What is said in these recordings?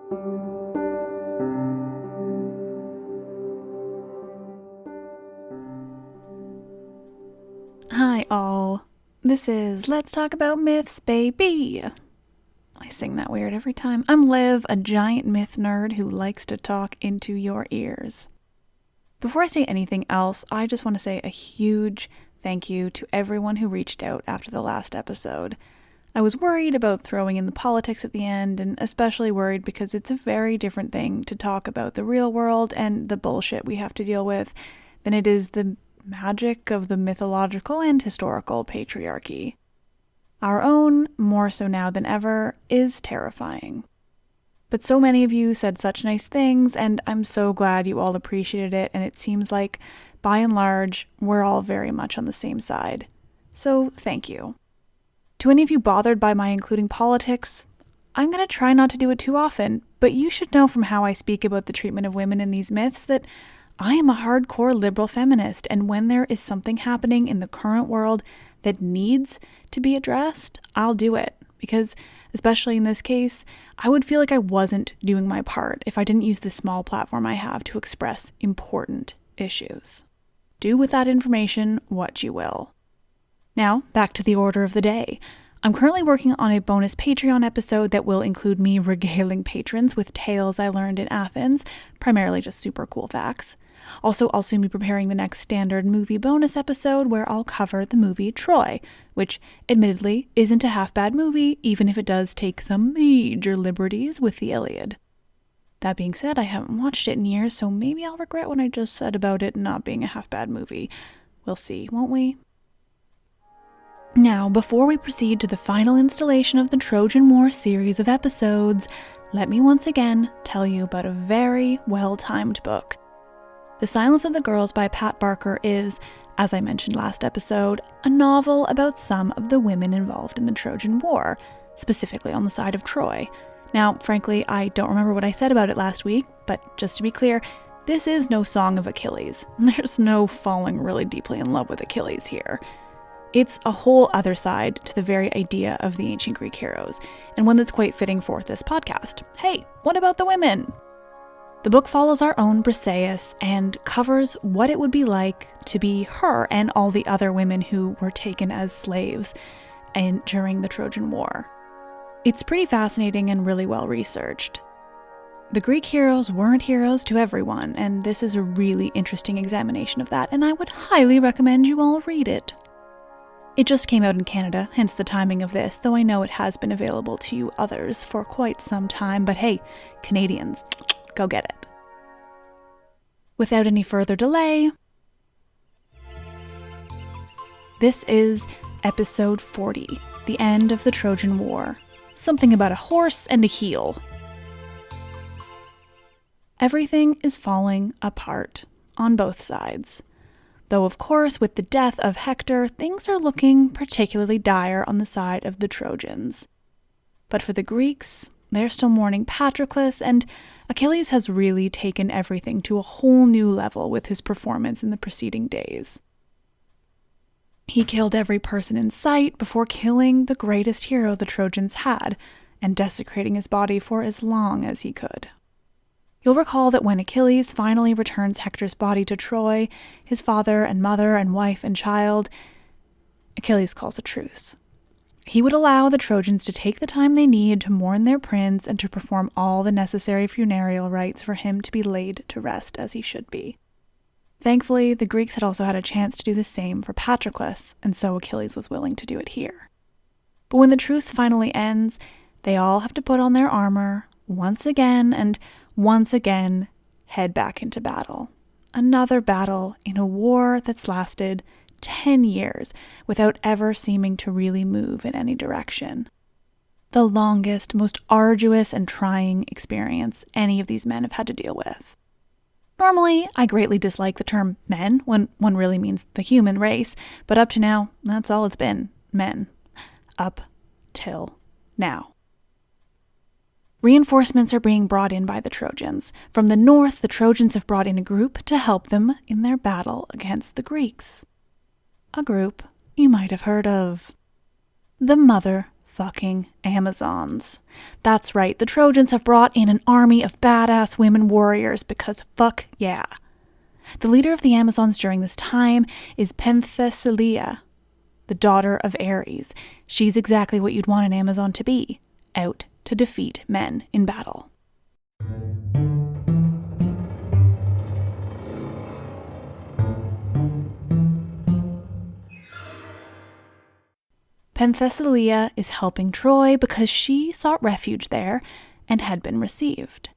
Hi all, this is Let's Talk About Myths, baby. I sing that weird every time. I'm Liv, a giant myth nerd who likes to talk into your ears. Before I say anything else, I just want to say a huge thank you to everyone who reached out after the last episode. I was worried about throwing in the politics at the end, and especially worried because it's a very different thing to talk about the real world and the bullshit we have to deal with than it is the magic of the mythological and historical patriarchy. Our own, more so now than ever, is terrifying. But so many of you said such nice things, and I'm so glad you all appreciated it, and it seems like, by and large, we're all very much on the same side. So, thank you. To any of you bothered by my including politics, I'm going to try not to do it too often, but you should know from how I speak about the treatment of women in these myths that I am a hardcore liberal feminist, and when there is something happening in the current world that needs to be addressed, I'll do it. Because, especially in this case, I would feel like I wasn't doing my part if I didn't use the small platform I have to express important issues. Do with that information what you will. Now, back to the order of the day. I'm currently working on a bonus Patreon episode that will include me regaling patrons with tales I learned in Athens, primarily just super cool facts. Also, I'll soon be preparing the next standard movie bonus episode where I'll cover the movie Troy, which admittedly isn't a half-bad movie, even if it does take some major liberties with the Iliad. That being said, I haven't watched it in years, so maybe I'll regret what I just said about it not being a half-bad movie. We'll see, won't we? Now, before we proceed to the final installation of the Trojan War series of episodes, let me once again tell you about a very well-timed book. The Silence of the Girls by Pat Barker is, as I mentioned last episode, a novel about some of the women involved in the Trojan War, specifically on the side of Troy. Now, frankly, I don't remember what I said about it last week, but just to be clear, this is no Song of Achilles. There's no falling really deeply in love with Achilles here. It's a whole other side to the very idea of the ancient Greek heroes, and one that's quite fitting for this podcast. Hey, what about the women? The book follows our own Briseis and covers what it would be like to be her and all the other women who were taken as slaves during the Trojan War. It's pretty fascinating and really well researched. The Greek heroes weren't heroes to everyone, and this is a really interesting examination of that, and I would highly recommend you all read it. It just came out in Canada, hence the timing of this, though I know it has been available to you others for quite some time, but hey, Canadians, go get it. Without any further delay, this is episode 40, the end of the Trojan War. Something about a horse and a heel. Everything is falling apart on both sides. Though, of course, with the death of Hector, things are looking particularly dire on the side of the Trojans. But for the Greeks, they're still mourning Patroclus, and Achilles has really taken everything to a whole new level with his performance in the preceding days. He killed every person in sight before killing the greatest hero the Trojans had, and desecrating his body for as long as he could. You'll recall that when Achilles finally returns Hector's body to Troy, his father and mother and wife and child, Achilles calls a truce. He would allow the Trojans to take the time they need to mourn their prince and to perform all the necessary funereal rites for him to be laid to rest as he should be. Thankfully, the Greeks had also had a chance to do the same for Patroclus, and so Achilles was willing to do it here. But when the truce finally ends, they all have to put on their armor, once again, and once again head back into battle. Another battle in a war that's lasted 10 years without ever seeming to really move in any direction. The longest, most arduous and trying experience any of these men have had to deal with. Normally, I greatly dislike the term men when one really means the human race, but up to now, that's all it's been, men. Up till now. Reinforcements are being brought in by the Trojans. From the north, the Trojans have brought in a group to help them in their battle against the Greeks. A group you might have heard of. The Mother fucking Amazons. That's right, the Trojans have brought in an army of badass women warriors because fuck yeah. The leader of the Amazons during this time is Penthesilea, the daughter of Ares. She's exactly what you'd want an Amazon to be, out to defeat men in battle. Penthesilea is helping Troy because she sought refuge there and had been received.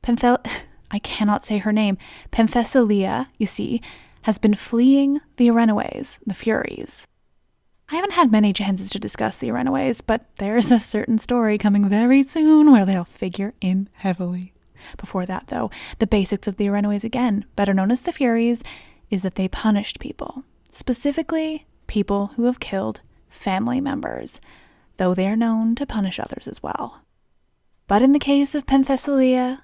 I cannot say her name. Penthesilea, you see, has been fleeing the Erinyes, the Furies. I haven't had many chances to discuss the Erinyes, but there's a certain story coming very soon where they'll figure in heavily. Before that, though, the basics of the Erinyes again, better known as the Furies, is that they punished people. Specifically, people who have killed family members, though they are known to punish others as well. But in the case of Penthesilea,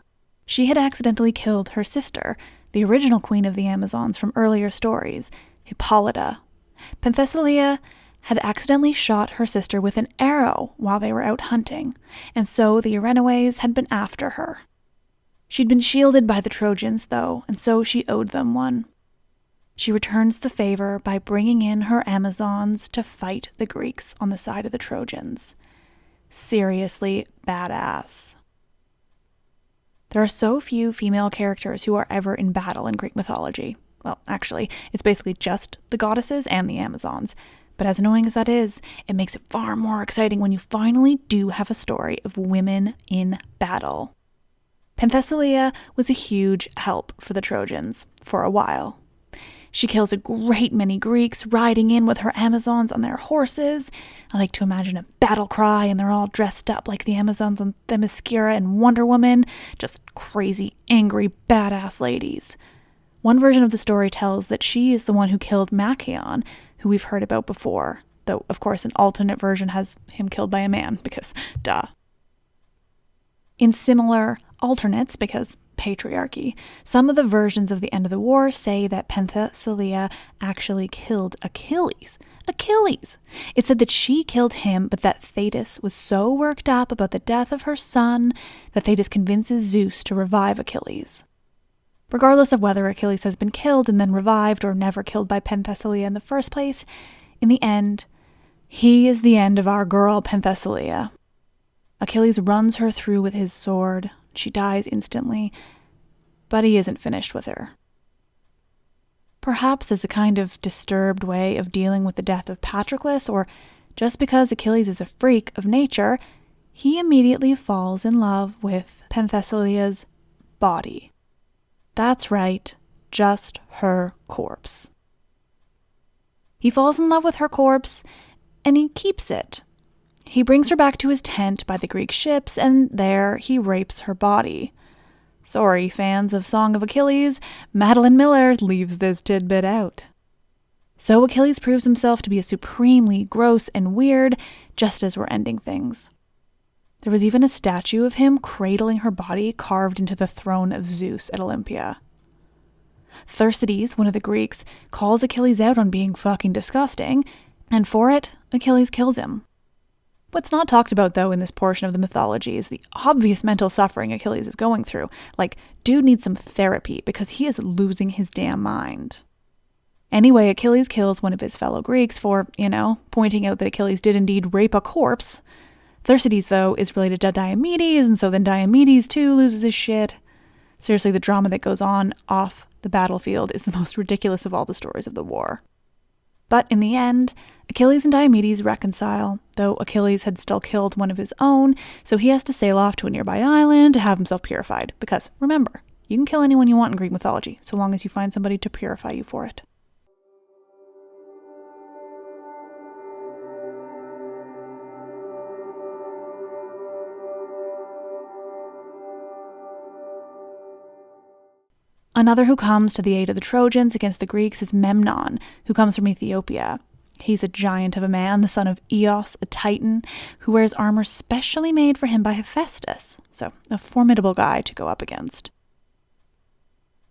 she had accidentally killed her sister, the original queen of the Amazons from earlier stories, Hippolyta. Penthesilea had accidentally shot her sister with an arrow while they were out hunting, and so the Erinyes had been after her. She'd been shielded by the Trojans, though, and so she owed them one. She returns the favor by bringing in her Amazons to fight the Greeks on the side of the Trojans. Seriously badass. There are so few female characters who are ever in battle in Greek mythology. Well, actually, it's basically just the goddesses and the Amazons. But as annoying as that is, it makes it far more exciting when you finally do have a story of women in battle. Penthesilea was a huge help for the Trojans for a while. She kills a great many Greeks riding in with her Amazons on their horses. I like to imagine a battle cry and they're all dressed up like the Amazons on Themyscira and Wonder Woman. Just crazy, angry, badass ladies. One version of the story tells that she is the one who killed Machaon, who we've heard about before. Though, of course, an alternate version has him killed by a man, because duh. In similar alternates, because patriarchy, some of the versions of the end of the war say that Penthesilea actually killed Achilles. It said that she killed him, but that Thetis was so worked up about the death of her son that Thetis convinces Zeus to revive Achilles. Regardless of whether Achilles has been killed and then revived or never killed by Penthesilea in the first place, in the end, he is the end of our girl Penthesilea. Achilles runs her through with his sword. She dies instantly, but he isn't finished with her. Perhaps as a kind of disturbed way of dealing with the death of Patroclus, or just because Achilles is a freak of nature, he immediately falls in love with Penthesilea's body. That's right, just her corpse. He falls in love with her corpse, and he keeps it. He brings her back to his tent by the Greek ships, and there he rapes her body. Sorry, fans of Song of Achilles, Madeline Miller leaves this tidbit out. So Achilles proves himself to be a supremely gross and weird, just as we're ending things. There was even a statue of him cradling her body carved into the throne of Zeus at Olympia. Thersites, one of the Greeks, calls Achilles out on being fucking disgusting, and for it, Achilles kills him. What's not talked about, though, in this portion of the mythology is the obvious mental suffering Achilles is going through. Like, dude needs some therapy because he is losing his damn mind. Anyway, Achilles kills one of his fellow Greeks for, pointing out that Achilles did indeed rape a corpse. Thersites, though, is related to Diomedes, and so then Diomedes, too, loses his shit. Seriously, the drama that goes on off the battlefield is the most ridiculous of all the stories of the war. But in the end, Achilles and Diomedes reconcile, though Achilles had still killed one of his own, so he has to sail off to a nearby island to have himself purified. Because, remember, you can kill anyone you want in Greek mythology, so long as you find somebody to purify you for it. Another who comes to the aid of the Trojans against the Greeks is Memnon, who comes from Ethiopia. He's a giant of a man, the son of Eos, a titan, who wears armor specially made for him by Hephaestus, so a formidable guy to go up against.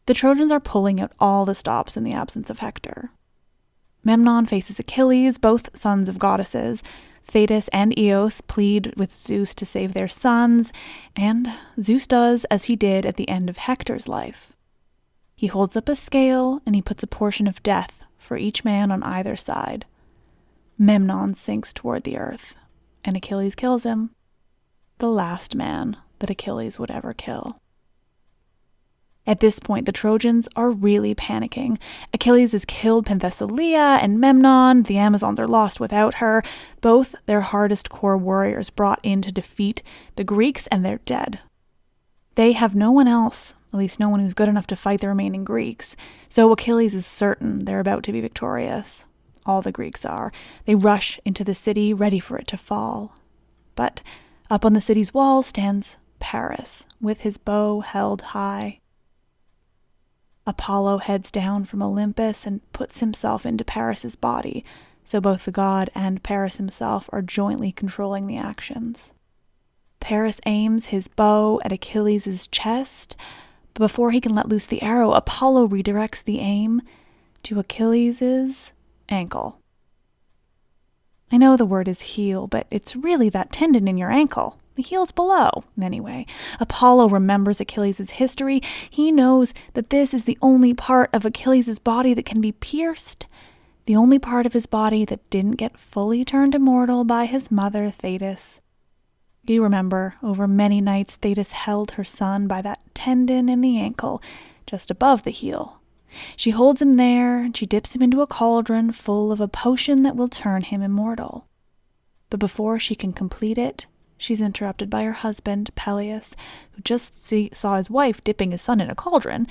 The Trojans are pulling out all the stops in the absence of Hector. Memnon faces Achilles, both sons of goddesses. Thetis and Eos plead with Zeus to save their sons, and Zeus does as he did at the end of Hector's life. He holds up a scale and he puts a portion of death for each man on either side. Memnon sinks toward the earth, and Achilles kills him, the last man that Achilles would ever kill. At this point, the Trojans are really panicking. Achilles has killed Penthesilea and Memnon. The Amazons are lost without her. Both their hardest core warriors brought in to defeat the Greeks, and they're dead. They have no one else, at least no one who's good enough to fight the remaining Greeks. So Achilles is certain they're about to be victorious. All the Greeks are. They rush into the city, ready for it to fall. But up on the city's wall stands Paris, with his bow held high. Apollo heads down from Olympus and puts himself into Paris's body, so both the god and Paris himself are jointly controlling the actions. Paris aims his bow at Achilles' chest, but before he can let loose the arrow, Apollo redirects the aim to Achilles' ankle. I know the word is heel, but it's really that tendon in your ankle. The heel's below. Anyway, Apollo remembers Achilles' history. He knows that this is the only part of Achilles' body that can be pierced, the only part of his body that didn't get fully turned immortal by his mother, Thetis. You remember, over many nights, Thetis held her son by that tendon in the ankle, just above the heel. She holds him there, and she dips him into a cauldron full of a potion that will turn him immortal. But before she can complete it, she's interrupted by her husband, Peleus, who just saw his wife dipping his son in a cauldron.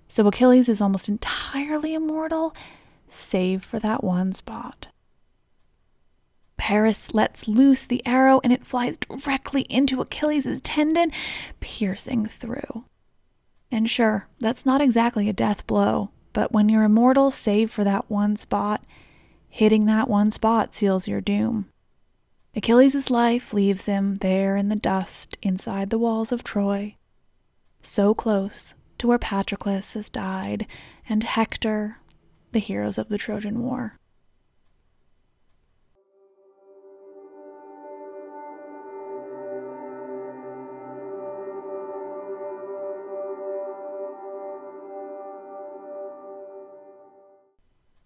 So Achilles is almost entirely immortal, save for that one spot. Paris lets loose the arrow, and it flies directly into Achilles' tendon, piercing through. And sure, that's not exactly a death blow, but when you're immortal, save for that one spot, hitting that one spot seals your doom. Achilles' life leaves him there in the dust inside the walls of Troy, so close to where Patroclus has died and Hector, the heroes of the Trojan War.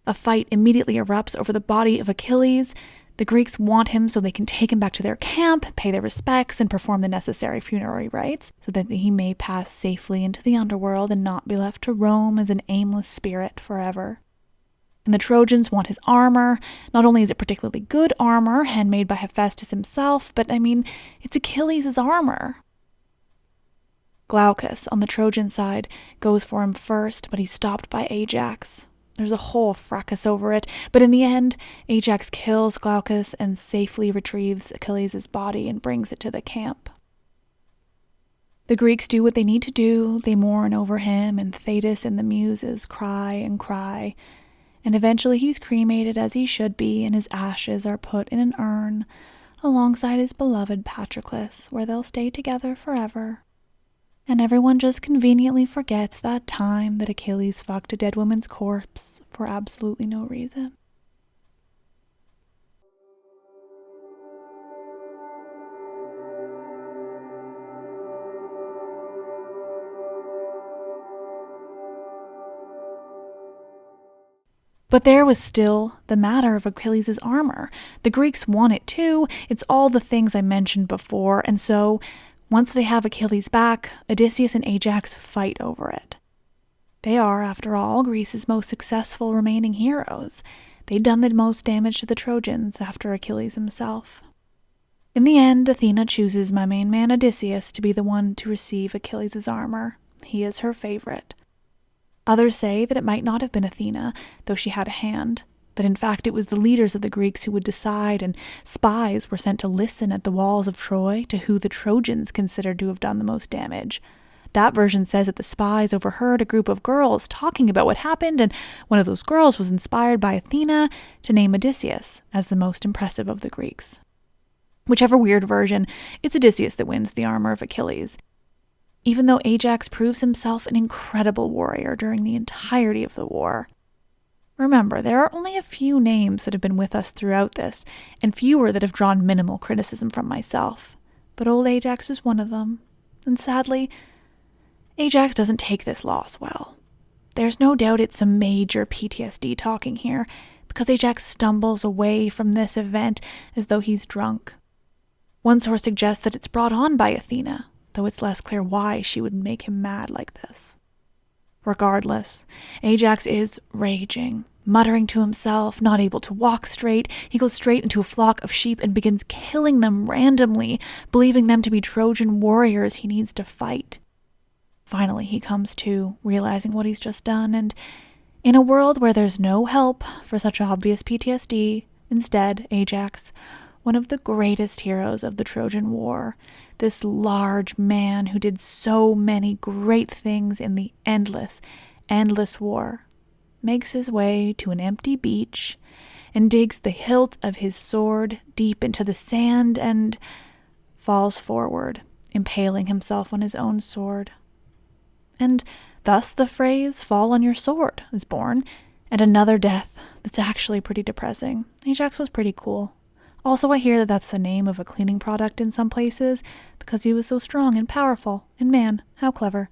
A fight immediately erupts over the body of Achilles. The Greeks want him so they can take him back to their camp, pay their respects, and perform the necessary funerary rites so that he may pass safely into the underworld and not be left to roam as an aimless spirit forever. And the Trojans want his armor. Not only is it particularly good armor, handmade by Hephaestus himself, but it's Achilles' armor. Glaucus, on the Trojan side, goes for him first, but he's stopped by Ajax. There's a whole fracas over it, but in the end, Ajax kills Glaucus and safely retrieves Achilles' body and brings it to the camp. The Greeks do what they need to do. They mourn over him, and Thetis and the Muses cry and cry. And eventually he's cremated as he should be, and his ashes are put in an urn alongside his beloved Patroclus, where they'll stay together forever. And everyone just conveniently forgets that time that Achilles fucked a dead woman's corpse for absolutely no reason. But there was still the matter of Achilles' armor. The Greeks want it too. It's all the things I mentioned before, and so once they have Achilles back, Odysseus and Ajax fight over it. They are, after all, Greece's most successful remaining heroes. They'd done the most damage to the Trojans after Achilles himself. In the end, Athena chooses my main man Odysseus to be the one to receive Achilles' armor. He is her favorite. Others say that it might not have been Athena, though she had a hand, that in fact it was the leaders of the Greeks who would decide, and spies were sent to listen at the walls of Troy to who the Trojans considered to have done the most damage. That version says that the spies overheard a group of girls talking about what happened, and one of those girls was inspired by Athena to name Odysseus as the most impressive of the Greeks. Whichever weird version, it's Odysseus that wins the armor of Achilles, even though Ajax proves himself an incredible warrior during the entirety of the war. Remember, there are only a few names that have been with us throughout this, and fewer that have drawn minimal criticism from myself. But old Ajax is one of them. And sadly, Ajax doesn't take this loss well. There's no doubt it's some major PTSD talking here, because Ajax stumbles away from this event as though he's drunk. One source suggests that it's brought on by Athena, though it's less clear why she would make him mad like this. Regardless, Ajax is raging, muttering to himself, not able to walk straight. He goes straight into a flock of sheep and begins killing them randomly, believing them to be Trojan warriors he needs to fight. Finally, he comes to, realizing what he's just done, and in a world where there's no help for such obvious PTSD, instead, Ajax, one of the greatest heroes of the Trojan War, this large man who did so many great things in the endless, endless war, makes his way to an empty beach and digs the hilt of his sword deep into the sand and falls forward, impaling himself on his own sword. And thus the phrase, "fall on your sword," is born, and another death that's actually pretty depressing. Ajax was pretty cool. Also, I hear that that's the name of a cleaning product in some places because he was so strong and powerful, and man, how clever.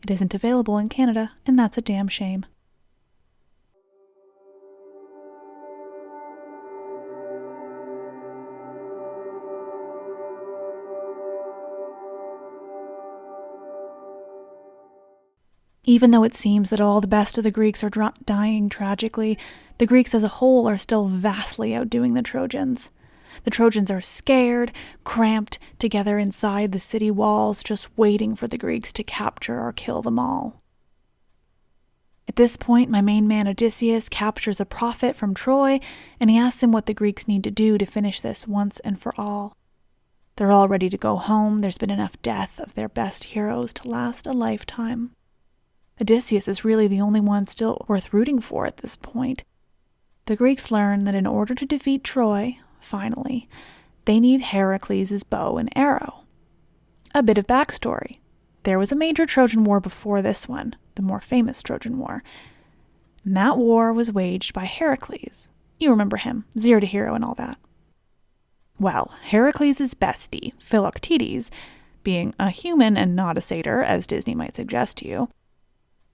It isn't available in Canada, and that's a damn shame. Even though it seems that all the best of the Greeks are dying tragically, the Greeks as a whole are still vastly outdoing the Trojans. The Trojans are scared, cramped together inside the city walls, just waiting for the Greeks to capture or kill them all. At this point, my main man Odysseus captures a prophet from Troy, and he asks him what the Greeks need to do to finish this once and for all. They're all ready to go home. There's been enough death of their best heroes to last a lifetime. Odysseus is really the only one still worth rooting for at this point. The Greeks learn that in order to defeat Troy, finally, they need Heracles' bow and arrow. A bit of backstory. There was a major Trojan War before this one, the more famous Trojan War. And that war was waged by Heracles. You remember him, zero to hero and all that. Well, Heracles' bestie, Philoctetes, being a human and not a satyr, as Disney might suggest to you,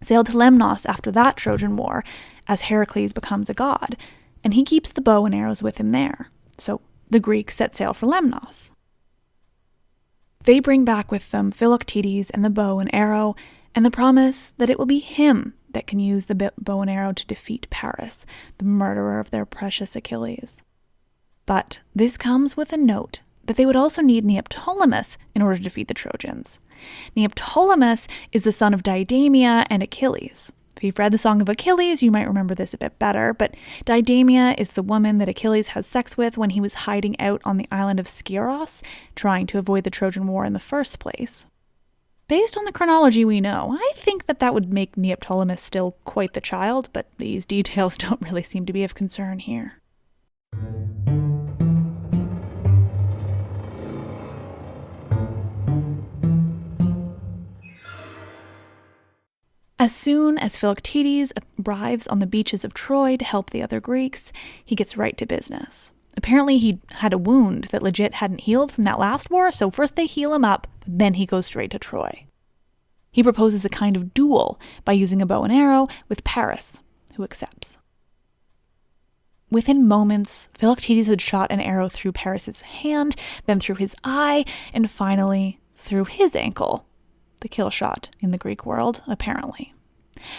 sailed to Lemnos after that Trojan War as Heracles becomes a god, and he keeps the bow and arrows with him there. So the Greeks set sail for Lemnos. They bring back with them Philoctetes and the bow and arrow, and the promise that it will be him that can use the bow and arrow to defeat Paris, the murderer of their precious Achilles. But this comes with a note that they would also need Neoptolemus in order to defeat the Trojans. Neoptolemus is the son of Didymia and Achilles. If you've read the Song of Achilles, you might remember this a bit better, but Didymia is the woman that Achilles has sex with when he was hiding out on the island of Skyros, trying to avoid the Trojan War in the first place. Based on the chronology we know, I think that would make Neoptolemus still quite the child, but these details don't really seem to be of concern here. As soon as Philoctetes arrives on the beaches of Troy to help the other Greeks, he gets right to business. Apparently he had a wound that legit hadn't healed from that last war, so first they heal him up, but then he goes straight to Troy. He proposes a kind of duel by using a bow and arrow with Paris, who accepts. Within moments, Philoctetes had shot an arrow through Paris's hand, then through his eye, and finally through his ankle. The kill shot in the Greek world, apparently.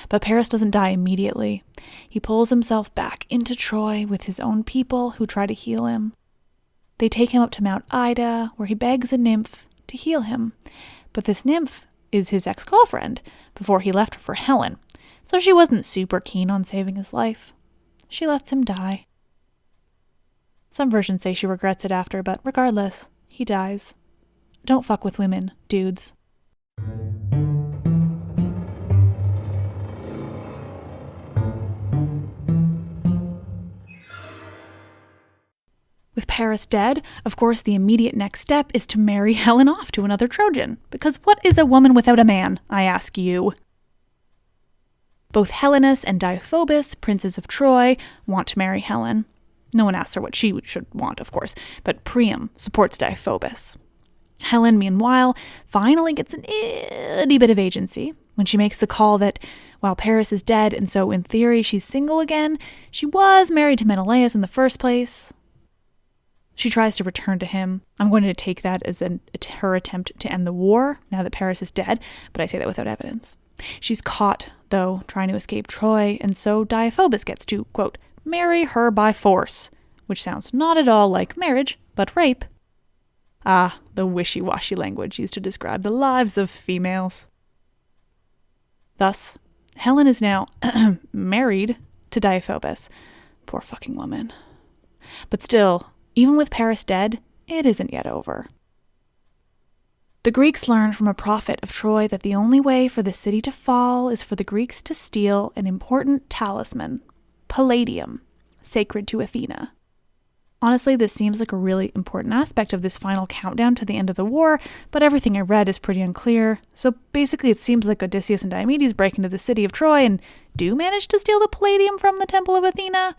But Paris doesn't die immediately. He pulls himself back into Troy with his own people who try to heal him. They take him up to Mount Ida, where he begs a nymph to heal him. But this nymph is his ex-girlfriend before he left her for Helen, so she wasn't super keen on saving his life. She lets him die. Some versions say she regrets it after, but regardless, he dies. Don't fuck with women, dudes. With Paris dead, of course the immediate next step is to marry Helen off to another Trojan. Because what is a woman without a man, I ask you? Both Helenus and Deiphobus, princes of Troy, want to marry Helen. No one asks her what she should want, of course, but Priam supports Deiphobus. Helen, meanwhile, finally gets an itty bit of agency when she makes the call that, while Paris is dead and so in theory she's single again, she was married to Menelaus in the first place. She tries to return to him. I'm going to take that as her attempt to end the war now that Paris is dead, but I say that without evidence. She's caught, though, trying to escape Troy, and so Deiphobus gets to, quote, marry her by force, which sounds not at all like marriage, but rape. Ah, the wishy-washy language used to describe the lives of females. Thus, Helen is now married to Deiphobus. Poor fucking woman. But still, even with Paris dead, it isn't yet over. The Greeks learned from a prophet of Troy that the only way for the city to fall is for the Greeks to steal an important talisman, palladium, sacred to Athena. Honestly, this seems like a really important aspect of this final countdown to the end of the war, but everything I read is pretty unclear. So basically it seems like Odysseus and Diomedes break into the city of Troy and do manage to steal the palladium from the Temple of Athena.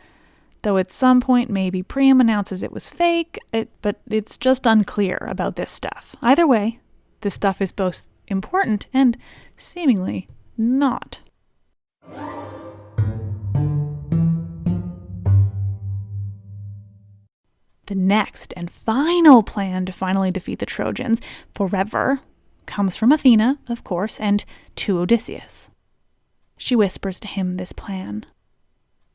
Though at some point maybe Priam announces it was fake, but it's just unclear about this stuff. Either way, this stuff is both important and seemingly not. The next and final plan to finally defeat the Trojans forever comes from Athena, of course, and to Odysseus. She whispers to him this plan.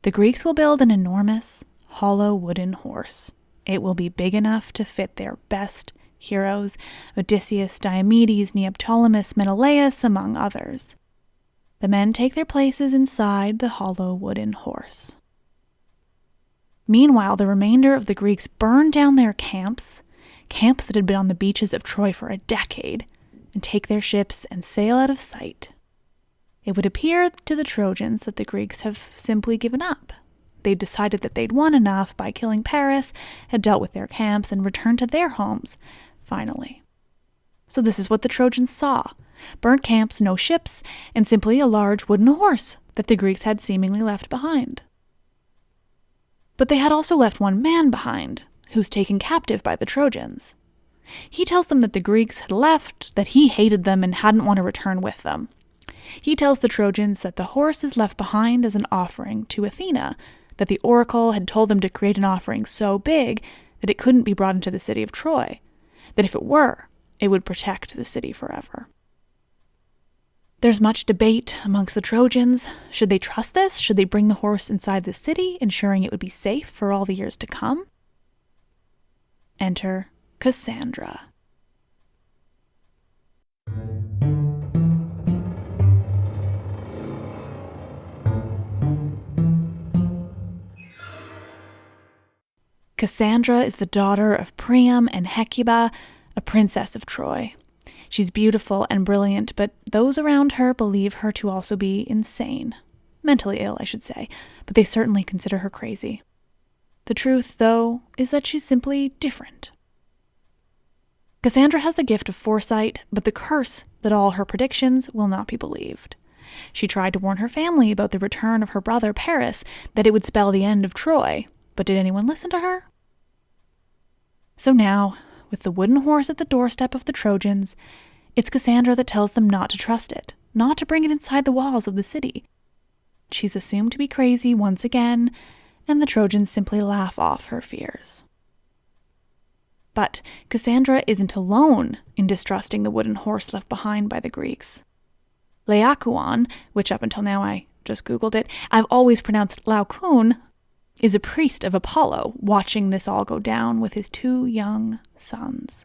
The Greeks will build an enormous, hollow wooden horse. It will be big enough to fit their best heroes, Odysseus, Diomedes, Neoptolemus, Menelaus, among others. The men take their places inside the hollow wooden horse. Meanwhile, the remainder of the Greeks burn down their camps that had been on the beaches of Troy for a decade, and take their ships and sail out of sight. It would appear to the Trojans that the Greeks have simply given up. They'd decided that they'd won enough by killing Paris, had dealt with their camps, and returned to their homes, finally. So this is what the Trojans saw. Burnt camps, no ships, and simply a large wooden horse that the Greeks had seemingly left behind. But they had also left one man behind, who's taken captive by the Trojans. He tells them that the Greeks had left, that he hated them and hadn't want to return with them. He tells the Trojans that the horse is left behind as an offering to Athena, that the oracle had told them to create an offering so big that it couldn't be brought into the city of Troy, that if it were, it would protect the city forever. There's much debate amongst the Trojans. Should they trust this? Should they bring the horse inside the city, ensuring it would be safe for all the years to come? Enter Cassandra. Cassandra is the daughter of Priam and Hecuba, a princess of Troy. She's beautiful and brilliant, but those around her believe her to also be insane. Mentally ill, I should say, but they certainly consider her crazy. The truth, though, is that she's simply different. Cassandra has the gift of foresight, but the curse that all her predictions will not be believed. She tried to warn her family about the return of her brother Paris, that it would spell the end of Troy, but did anyone listen to her? So now, with the wooden horse at the doorstep of the Trojans, it's Cassandra that tells them not to trust it, not to bring it inside the walls of the city. She's assumed to be crazy once again, and the Trojans simply laugh off her fears. But Cassandra isn't alone in distrusting the wooden horse left behind by the Greeks. Laocoon, which up until now I just Googled it, I've always pronounced Laocoon, is a priest of Apollo watching this all go down with his 2 young sons.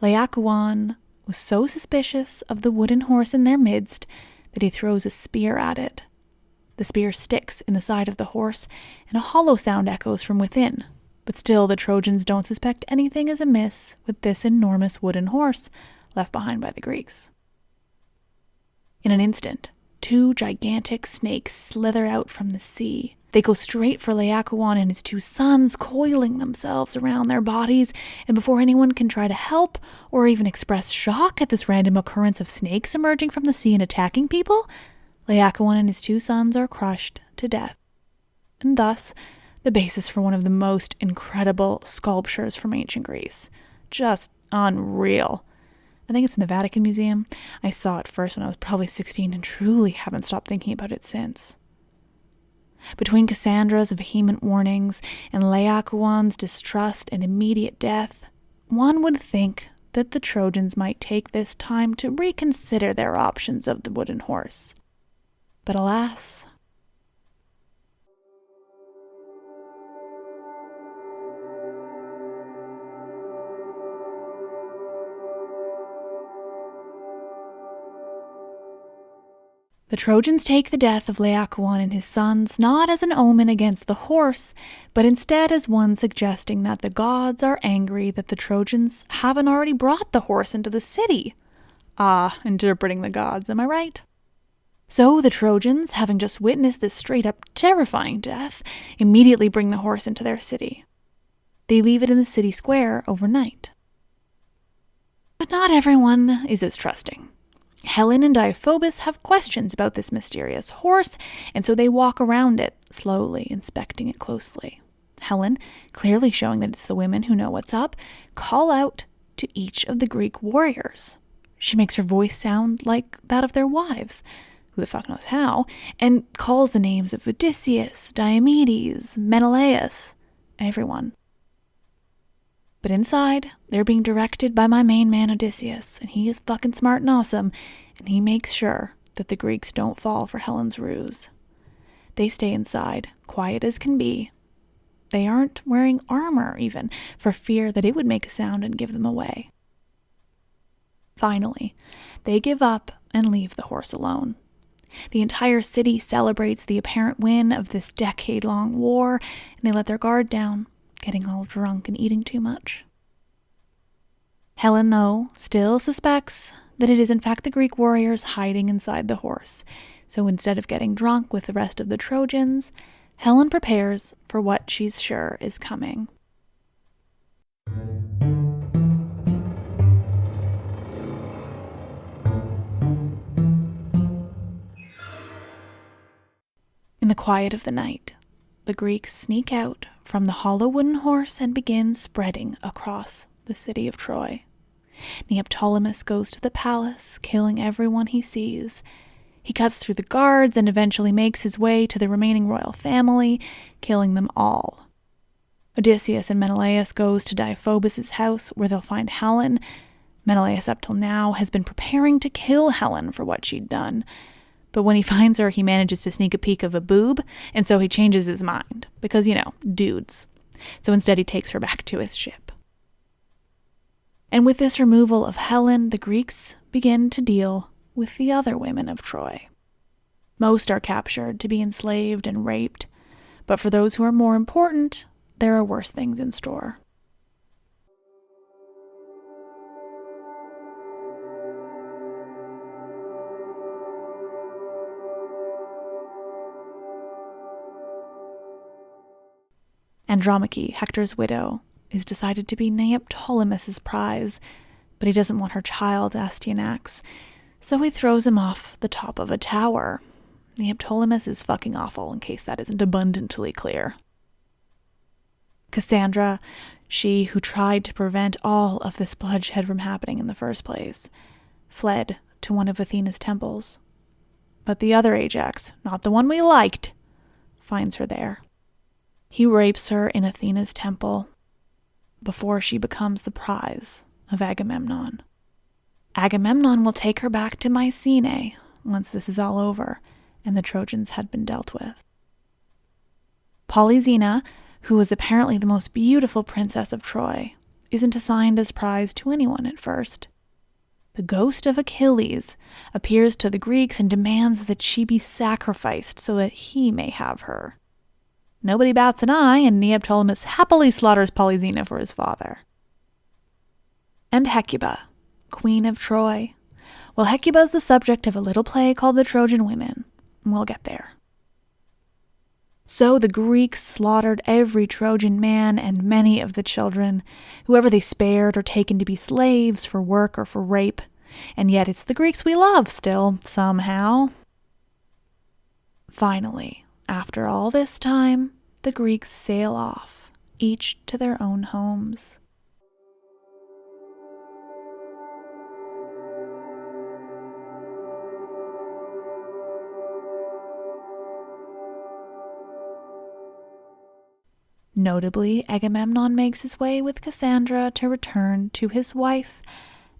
Laocoon was so suspicious of the wooden horse in their midst that he throws a spear at it. The spear sticks in the side of the horse, and a hollow sound echoes from within, but still the Trojans don't suspect anything is amiss with this enormous wooden horse left behind by the Greeks. In an instant, 2 gigantic snakes slither out from the sea. They go straight for Laocoon and his 2 sons, coiling themselves around their bodies, and before anyone can try to help or even express shock at this random occurrence of snakes emerging from the sea and attacking people, Laocoon and his 2 sons are crushed to death, and thus the basis for one of the most incredible sculptures from ancient Greece. Just unreal. I think it's in the Vatican Museum. I saw it first when I was probably 16 and truly haven't stopped thinking about it since. Between Cassandra's vehement warnings and Laocoon's distrust and immediate death, one would think that the Trojans might take this time to reconsider their options of the wooden horse. But alas, the Trojans take the death of Laocoon and his sons not as an omen against the horse, but instead as one suggesting that the gods are angry that the Trojans haven't already brought the horse into the city. Ah, interpreting the gods, am I right? So the Trojans, having just witnessed this straight-up terrifying death, immediately bring the horse into their city. They leave it in the city square overnight. But not everyone is as trusting. Helen and Deiphobus have questions about this mysterious horse, and so they walk around it, slowly inspecting it closely. Helen, clearly showing that it's the women who know what's up, call out to each of the Greek warriors. She makes her voice sound like that of their wives, who the fuck knows how, and calls the names of Odysseus, Diomedes, Menelaus, everyone. But inside, they're being directed by my main man Odysseus, and he is fucking smart and awesome, and he makes sure that the Greeks don't fall for Helen's ruse. They stay inside, quiet as can be. They aren't wearing armor, even, for fear that it would make a sound and give them away. Finally, they give up and leave the horse alone. The entire city celebrates the apparent win of this decade-long war, and they let their guard down, getting all drunk and eating too much. Helen, though, still suspects that it is in fact the Greek warriors hiding inside the horse, so instead of getting drunk with the rest of the Trojans, Helen prepares for what she's sure is coming. In the quiet of the night, the Greeks sneak out from the hollow wooden horse and begin spreading across the city of Troy. Neoptolemus goes to the palace, killing everyone he sees. He cuts through the guards and eventually makes his way to the remaining royal family, killing them all. Odysseus and Menelaus goes to Deiphobus' house where they'll find Helen. Menelaus up till now has been preparing to kill Helen for what she'd done. But when he finds her, he manages to sneak a peek of a boob, and so he changes his mind. Because, dudes. So instead he takes her back to his ship. And with this removal of Helen, the Greeks begin to deal with the other women of Troy. Most are captured to be enslaved and raped, but for those who are more important, there are worse things in store. Andromache, Hector's widow, is decided to be Neoptolemus' prize, but he doesn't want her child, Astyanax, so he throws him off the top of a tower. Neoptolemus is fucking awful, in case that isn't abundantly clear. Cassandra, she who tried to prevent all of this bloodshed from happening in the first place, fled to one of Athena's temples. But the other Ajax, not the one we liked, finds her there. He rapes her in Athena's temple before she becomes the prize of Agamemnon. Agamemnon will take her back to Mycenae once this is all over and the Trojans had been dealt with. Polyxena, who was apparently the most beautiful princess of Troy, isn't assigned as prize to anyone at first. The ghost of Achilles appears to the Greeks and demands that she be sacrificed so that he may have her. Nobody bats an eye, and Neoptolemus happily slaughters Polyxena for his father. And Hecuba, queen of Troy. Well, Hecuba is the subject of a little play called The Trojan Women, and we'll get there. So the Greeks slaughtered every Trojan man and many of the children, whoever they spared or taken to be slaves for work or for rape. And yet it's the Greeks we love still, somehow. Finally, after all this time, the Greeks sail off, each to their own homes. Notably, Agamemnon makes his way with Cassandra to return to his wife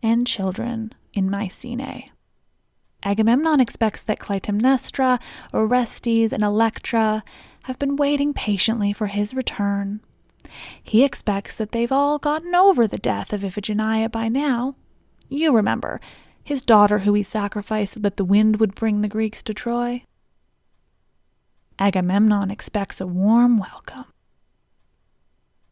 and children in Mycenae. Agamemnon expects that Clytemnestra, Orestes, and Electra have been waiting patiently for his return. He expects that they've all gotten over the death of Iphigenia by now. You remember, his daughter who he sacrificed so that the wind would bring the Greeks to Troy. Agamemnon expects a warm welcome.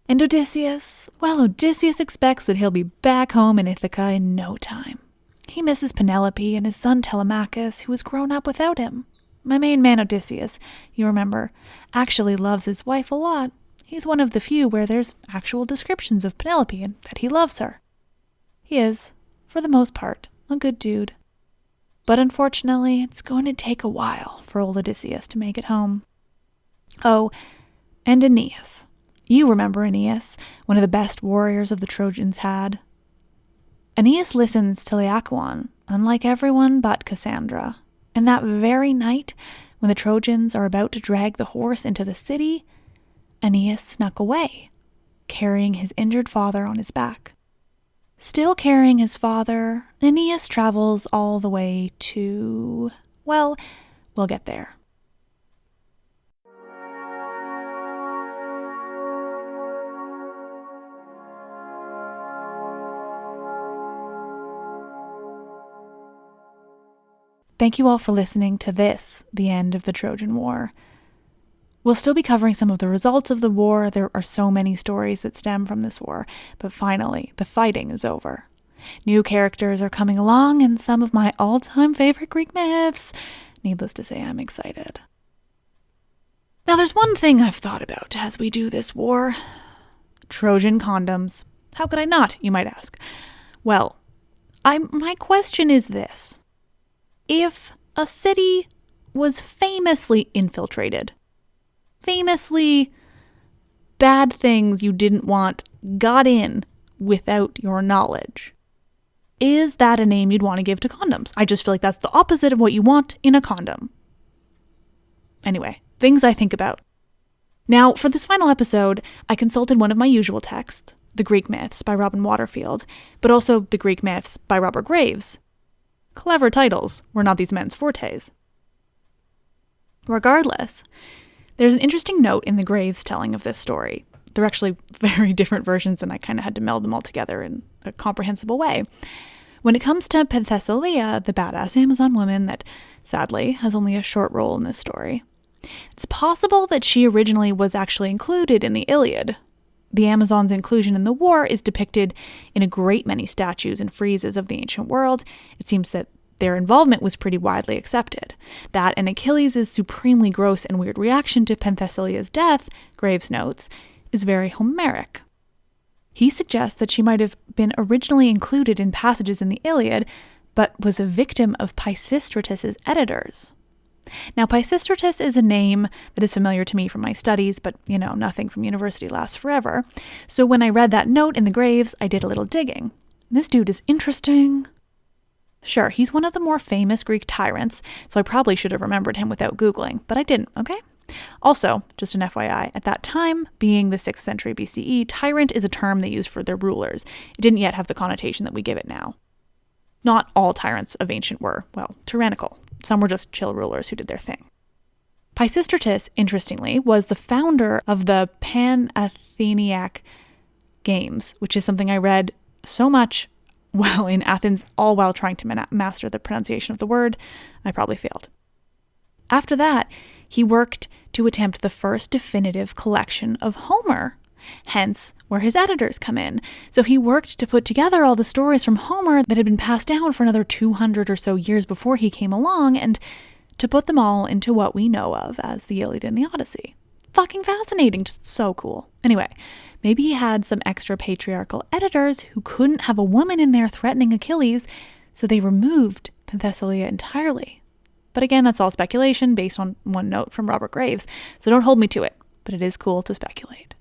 And Odysseus expects that he'll be back home in Ithaca in no time. He misses Penelope and his son Telemachus, who has grown up without him. My main man Odysseus, you remember, actually loves his wife a lot. He's one of the few where there's actual descriptions of Penelope and that he loves her. He is, for the most part, a good dude. But unfortunately, it's going to take a while for old Odysseus to make it home. Oh, and Aeneas. You remember Aeneas, one of the best warriors of the Trojans had. Aeneas listens to Laocoon, unlike everyone but Cassandra. And that very night, when the Trojans are about to drag the horse into the city, Aeneas snuck away, carrying his injured father on his back. Still carrying his father, Aeneas travels all the way to... well, we'll get there. Thank you all for listening to this, the end of the Trojan War. We'll still be covering some of the results of the war. There are so many stories that stem from this war, but finally, the fighting is over. New characters are coming along, and some of my all-time favorite Greek myths. Needless to say, I'm excited. Now, there's one thing I've thought about as we do this war. Trojan condoms. How could I not, you might ask? Well, my question is this. If a city was famously infiltrated, famously bad things you didn't want got in without your knowledge, is that a name you'd want to give to condoms? I just feel like that's the opposite of what you want in a condom. Anyway, things I think about. Now, for this final episode, I consulted one of my usual texts, The Greek Myths by Robin Waterfield, but also The Greek Myths by Robert Graves. Clever titles were not these men's fortes. Regardless, there's an interesting note in the Graves telling of this story. They're actually very different versions, and I kind of had to meld them all together in a comprehensible way. When it comes to Penthesilea, the badass Amazon woman that, sadly, has only a short role in this story, it's possible that she originally was actually included in the Iliad. The Amazon's inclusion in the war is depicted in a great many statues and friezes of the ancient world. It seems that their involvement was pretty widely accepted. That and Achilles' supremely gross and weird reaction to Penthesilea's death, Graves notes, is very Homeric. He suggests that she might have been originally included in passages in the Iliad, but was a victim of Pisistratus' editors. Now, Pisistratus is a name that is familiar to me from my studies, but, nothing from university lasts forever. So when I read that note in the Graves, I did a little digging. This dude is interesting. Sure, he's one of the more famous Greek tyrants, so I probably should have remembered him without Googling, but I didn't, okay? Also, just an FYI, at that time, being the 6th century BCE, tyrant is a term they used for their rulers. It didn't yet have the connotation that we give it now. Not all tyrants of ancient were, tyrannical. Some were just chill rulers who did their thing. Pisistratus, interestingly, was the founder of the Pan-Atheniac Games, which is something I read so much while in Athens, all while trying to master the pronunciation of the word. I probably failed. After that, he worked to attempt the first definitive collection of Homer, hence where his editors come in. So he worked to put together all the stories from Homer that had been passed down for another 200 or so years before he came along, and to put them all into what we know of as the Iliad and the Odyssey. Fucking fascinating, just so cool. Anyway, maybe he had some extra patriarchal editors who couldn't have a woman in there threatening Achilles, so they removed Penthesilea entirely. But again, that's all speculation based on one note from Robert Graves, so don't hold me to it, but it is cool to speculate.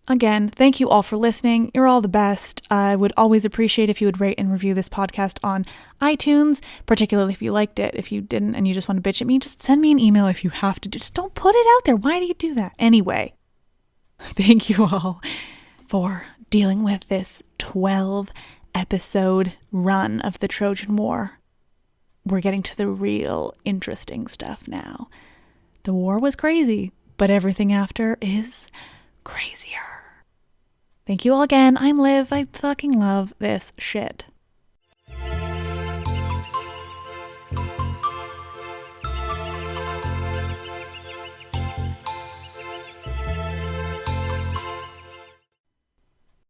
Again, thank you all for listening. You're all the best. I would always appreciate if you would rate and review this podcast on iTunes, particularly if you liked it. If you didn't and you just want to bitch at me, just send me an email if you have to. Just don't put it out there. Why do you do that? Anyway, thank you all for dealing with this 12-episode run of the Trojan War. We're getting to the real interesting stuff now. The war was crazy, but everything after is crazier. Thank you all again. I'm Liv. I fucking love this shit.